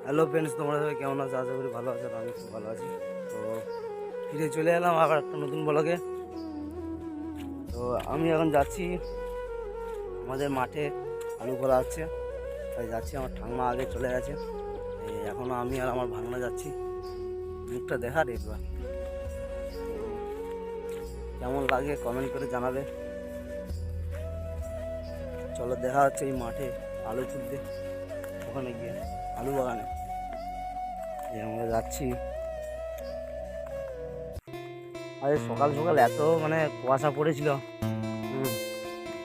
Hello friends, তোমরা সবাই কেমন আছো? আশা করি ভালো আছো। আমি খুব ভালো আছি। তো ফিরে চলে এলাম আবার একটা নতুন ব্লগে। তো আমি এখন যাচ্ছি আমাদের মাঠে, আলু করা হচ্ছে, তাই যাচ্ছি। আমার ঠাম্মা আগে চলে গেছে, এখনও আমি আর আমার ভাগনা যাচ্ছি। মুখটা দেখার একবার কেমন লাগে কমেন্ট করে জানাবে। চলো দেখা হচ্ছে এই মাঠে আলু তুলতে, ওখানে গিয়ে আলু বাগানে আমরা যাচ্ছি। আরে সকাল সকাল এত কুয়াশা পড়েছিল,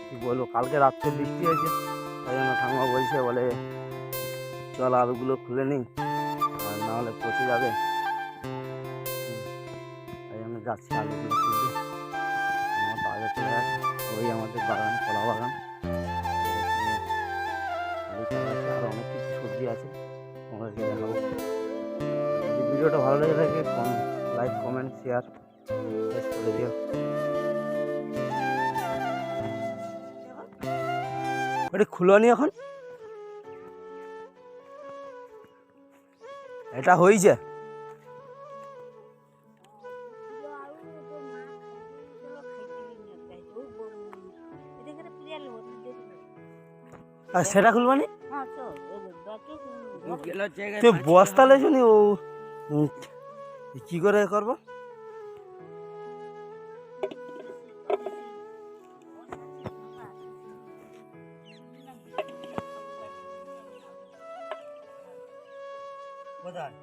কি বলবো, কালকে রাত্রে বৃষ্টি হয়েছে। তাই জন্য ঠাকুমা বলছে, বলে চল আলুগুলো খুলে নিই, আর না হলে পচে যাবে। তাই জন্য যাচ্ছি আলুগুলো খুলতে। আমার বাজার চলে গেছে, ওই আমাদের বাগান, কলা বাগান, এখানে আলু চাষ আছে, আর অনেক কিছু সবজি আছে, তোমাদেরকে দেখাবো। যদি ভিডিওটা ভালো লেগে থাকে, লাইক কমেন্ট শেয়ার করে দিও। ওটা খুলো নি এখন, এটা হয়েছে। আর সেটা খুলবা নি, তুই বস্তা লেছো নি? ও কি করে করবো? কোথায়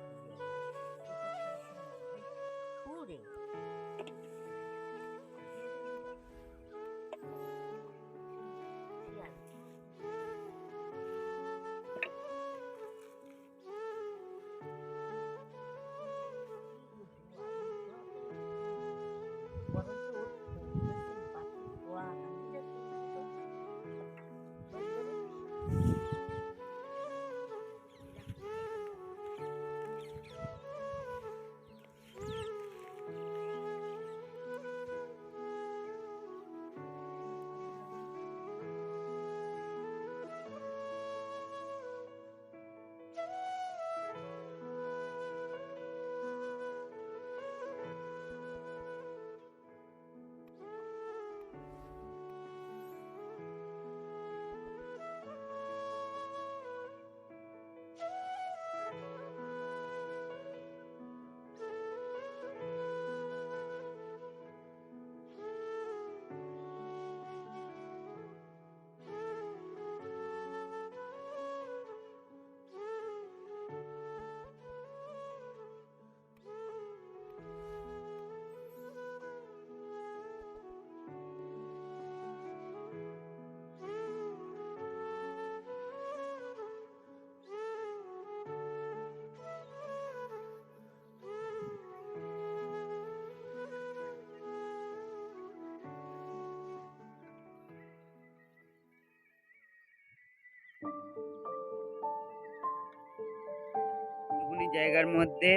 জায়গার মধ্যে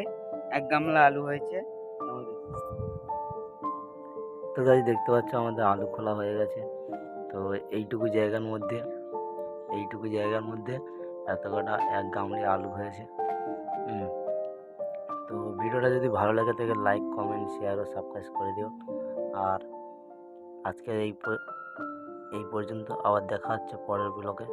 এক গামলা আলু হয়েছে। তো গাছ দেখতে পাচ্ছ, আমাদের আলু খোলা হয়ে গেছে। তো এইটুকু জায়গার মধ্যে এত কটা এক গামলি আলু হয়েছে। তো ভিডিওটা যদি ভালো লাগে থাকে, লাইক কমেন্ট শেয়ার ও সাবস্ক্রাইব করে দিও। আর আজকে এই পর্যন্ত, আবার দেখা হচ্ছে পরের ব্লগে।